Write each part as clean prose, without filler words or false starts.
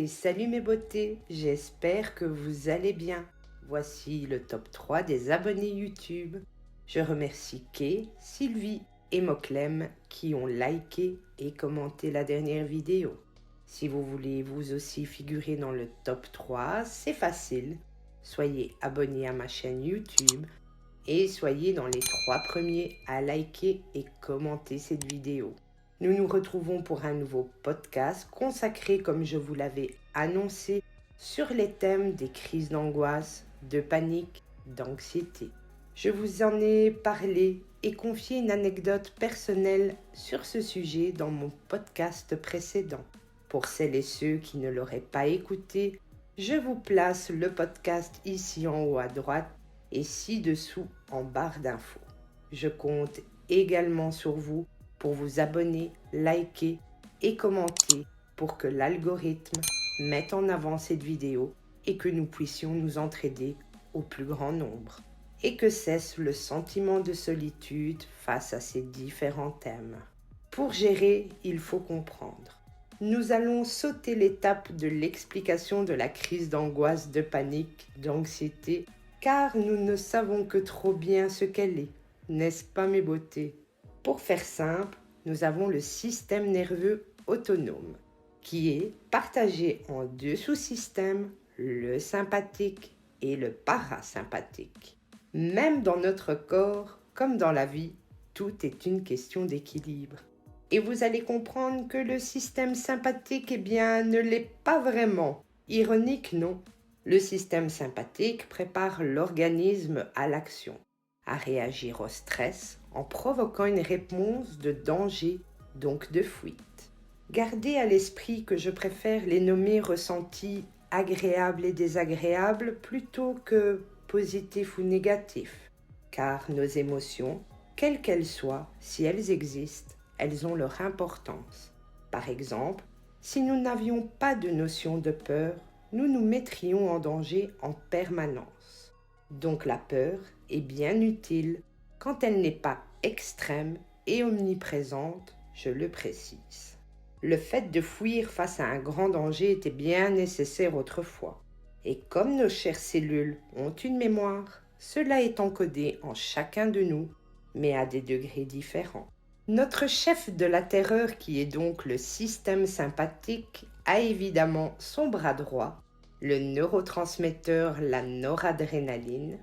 salut mes beautés, j'espère que vous allez bien. Voici le top 3 des abonnés YouTube. Je remercie Kay, Sylvie et Moclem qui ont liké et commenté la dernière vidéo. Si vous voulez vous aussi figurer dans le top 3, c'est facile. Soyez abonnés à ma chaîne YouTube et soyez dans les 3 premiers à liker et commenter cette vidéo. Nous nous retrouvons pour un nouveau podcast consacré, comme je vous l'avais annoncé, sur les thèmes des crises d'angoisse, de panique, d'anxiété. Je vous en ai parlé et confié une anecdote personnelle sur ce sujet dans mon podcast précédent. Pour celles et ceux qui ne l'auraient pas écouté, je vous place le podcast ici en haut à droite et ci-dessous en barre d'infos. Je compte également sur vous pour vous abonner, liker et commenter pour que l'algorithme mette en avant cette vidéo et que nous puissions nous entraider au plus grand nombre. Et que cesse le sentiment de solitude face à ces différents thèmes. Pour gérer, il faut comprendre. Nous allons sauter l'étape de l'explication de la crise d'angoisse, de panique, d'anxiété, car nous ne savons que trop bien ce qu'elle est, n'est-ce pas mes beautés ? Pour faire simple, nous avons le système nerveux autonome, qui est partagé en 2 sous-systèmes, le sympathique et le parasympathique. Même dans notre corps, comme dans la vie, tout est une question d'équilibre. Et vous allez comprendre que le système sympathique, ne l'est pas vraiment. Ironique, non ? Le système sympathique prépare l'organisme à l'action, à réagir au stress en provoquant une réponse de danger, donc de fuite. Gardez à l'esprit que je préfère les nommer ressentis agréables et désagréables plutôt que positifs ou négatifs, car nos émotions, quelles qu'elles soient, si elles existent, elles ont leur importance. Par exemple, si nous n'avions pas de notion de peur, nous nous mettrions en danger en permanence. Donc la peur est bien utile quand elle n'est pas extrême et omniprésente, je le précise. Le fait de fuir face à un grand danger était bien nécessaire autrefois. Et comme nos chères cellules ont une mémoire, cela est encodé en chacun de nous, mais à des degrés différents. Notre chef de la terreur, qui est donc le système sympathique, a évidemment son bras droit, le neurotransmetteur, la noradrénaline,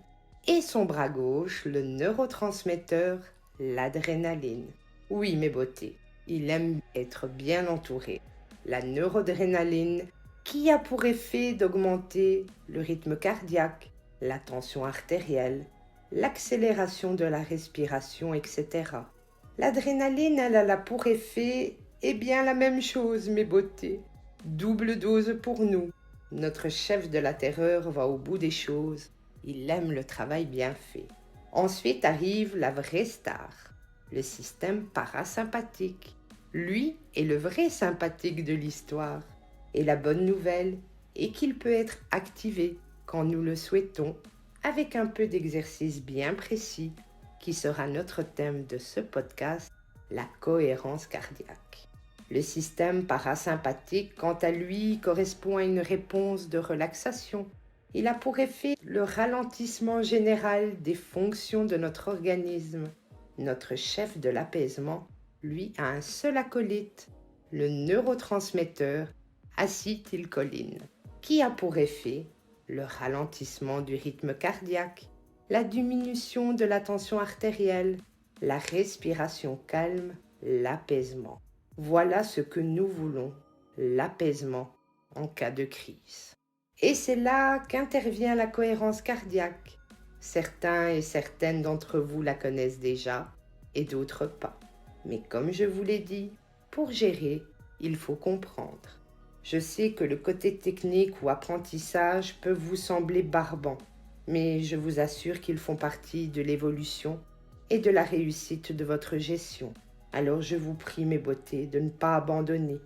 et son bras gauche, le neurotransmetteur, l'adrénaline. Oui, mes beautés, il aime être bien entouré. La neurodrénaline, qui a pour effet d'augmenter le rythme cardiaque, la tension artérielle, l'accélération de la respiration, etc. L'adrénaline, elle a pour effet, la même chose, mes beautés. Double dose pour nous. Notre chef de la terreur va au bout des choses. Il aime le travail bien fait. Ensuite arrive la vraie star, le système parasympathique. Lui est le vrai sympathique de l'histoire. Et la bonne nouvelle est qu'il peut être activé quand nous le souhaitons, avec un peu d'exercice bien précis, qui sera notre thème de ce podcast, la cohérence cardiaque. Le système parasympathique, quant à lui, correspond à une réponse de relaxation. Il a pour effet le ralentissement général des fonctions de notre organisme. Notre chef de l'apaisement, lui, a un seul acolyte, le neurotransmetteur acétylcholine, qui a pour effet le ralentissement du rythme cardiaque, la diminution de la tension artérielle, la respiration calme, l'apaisement. Voilà ce que nous voulons, l'apaisement en cas de crise. Et c'est là qu'intervient la cohérence cardiaque. Certains et certaines d'entre vous la connaissent déjà et d'autres pas. Mais comme je vous l'ai dit, pour gérer, il faut comprendre. Je sais que le côté technique ou apprentissage peut vous sembler barbant, mais je vous assure qu'ils font partie de l'évolution et de la réussite de votre gestion. Alors je vous prie, mes beautés, de ne pas abandonner.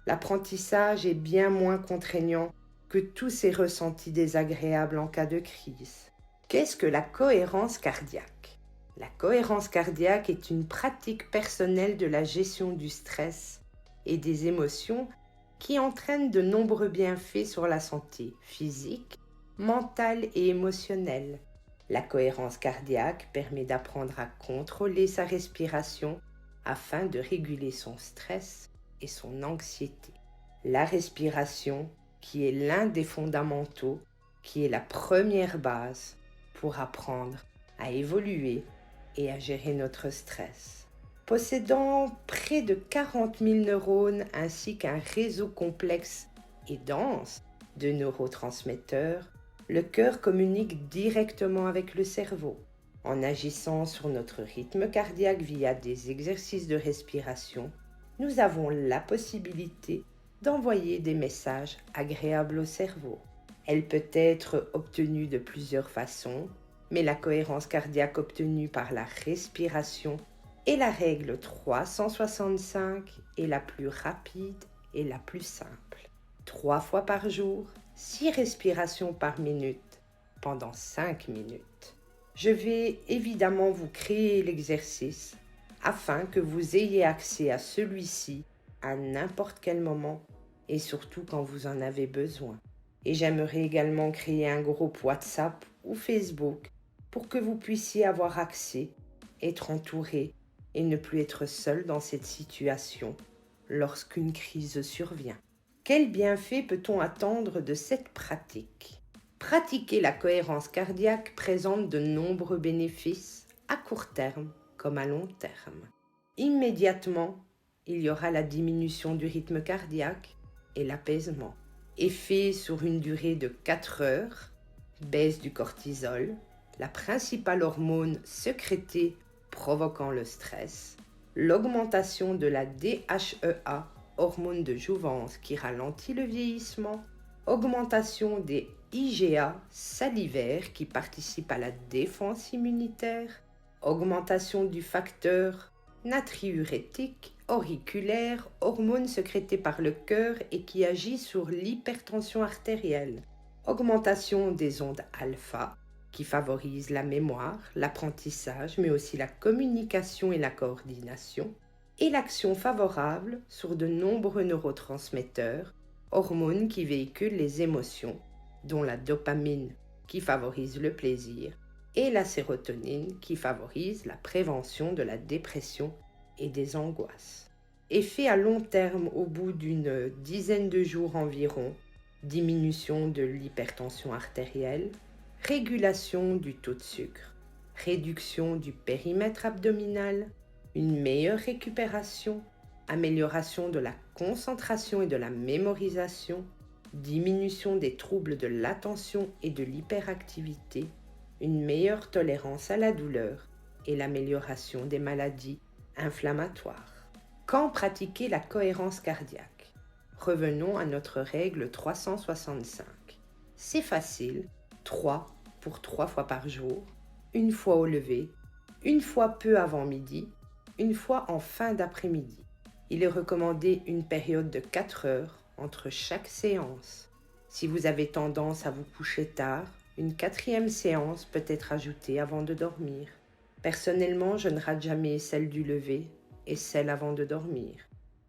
L'apprentissage est bien moins contraignant que tous ces ressentis désagréables en cas de crise. Qu'est-ce que la cohérence cardiaque ? La cohérence cardiaque est une pratique personnelle de la gestion du stress et des émotions qui entraîne de nombreux bienfaits sur la santé physique, mentale et émotionnelle. La cohérence cardiaque permet d'apprendre à contrôler sa respiration afin de réguler son stress et son anxiété. La respiration, qui est l'un des fondamentaux, qui est la première base pour apprendre à évoluer et à gérer notre stress. Possédant près de 40 000 neurones ainsi qu'un réseau complexe et dense de neurotransmetteurs, le cœur communique directement avec le cerveau. En agissant sur notre rythme cardiaque via des exercices de respiration, nous avons la possibilité d'envoyer des messages agréables au cerveau. Elle peut être obtenue de plusieurs façons, mais la cohérence cardiaque obtenue par la respiration et la règle 365 est la plus rapide et la plus simple. 3 fois par jour, 6 respirations par minute pendant 5 minutes. Je vais évidemment vous créer l'exercice afin que vous ayez accès à celui-ci à n'importe quel moment et surtout quand vous en avez besoin. Et j'aimerais également créer un groupe WhatsApp ou Facebook pour que vous puissiez avoir accès, être entouré et ne plus être seul dans cette situation lorsqu'une crise survient. Quel bienfait peut-on attendre de cette pratique? Pratiquer la cohérence cardiaque présente de nombreux bénéfices à court terme comme à long terme. Immédiatement, il y aura la diminution du rythme cardiaque et l'apaisement. Effet sur une durée de 4 heures, baisse du cortisol, la principale hormone sécrétée provoquant le stress, l'augmentation de la DHEA, hormone de jouvence qui ralentit le vieillissement, augmentation des IgA salivaires qui participent à la défense immunitaire, augmentation du facteur natriurétique auriculaire, hormone sécrétée par le cœur et qui agit sur l'hypertension artérielle, augmentation des ondes alpha qui favorisent la mémoire, l'apprentissage, mais aussi la communication et la coordination, et l'action favorable sur de nombreux neurotransmetteurs, hormones qui véhiculent les émotions, dont la dopamine qui favorise le plaisir et la sérotonine qui favorise la prévention de la dépression et des angoisses. Effet à long terme au bout d'une dizaine de jours environ, diminution de l'hypertension artérielle, régulation du taux de sucre, réduction du périmètre abdominal, une meilleure récupération, amélioration de la concentration et de la mémorisation, diminution des troubles de l'attention et de l'hyperactivité, une meilleure tolérance à la douleur et l'amélioration des maladies inflammatoires. Quand pratiquer la cohérence cardiaque? Revenons à notre règle 365. C'est facile, 3 pour 3 fois par jour, une fois au lever, une fois peu avant midi, une fois en fin d'après-midi. Il est recommandé une période de 4 heures entre chaque séance. Si vous avez tendance à vous coucher tard, une 4e séance peut être ajoutée avant de dormir. Personnellement, je ne rate jamais celle du lever et celle avant de dormir.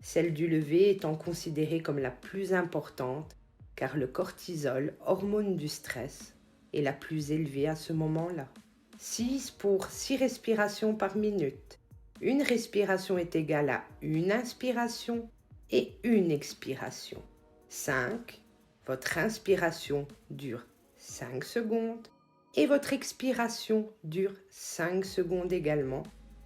Celle du lever étant considérée comme la plus importante car le cortisol, hormone du stress, est la plus élevée à ce moment-là. 6 pour 6 respirations par minute. Une respiration est égale à une inspiration et une expiration. 5. Votre inspiration dure 5 secondes et votre expiration dure 5 secondes également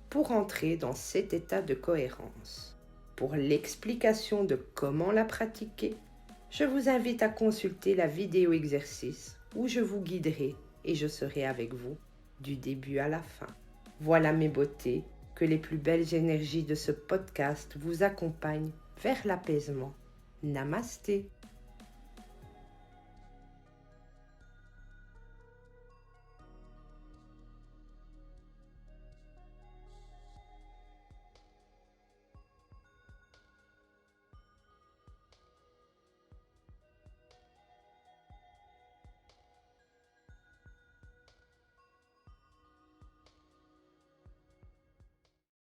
pour entrer dans cet état de cohérence. Pour l'explication de comment la pratiquer, je vous invite à consulter la vidéo exercice où je vous guiderai et je serai avec vous du début à la fin. Voilà mes beautés, que les plus belles énergies de ce podcast vous accompagnent vers l'apaisement. Namasté.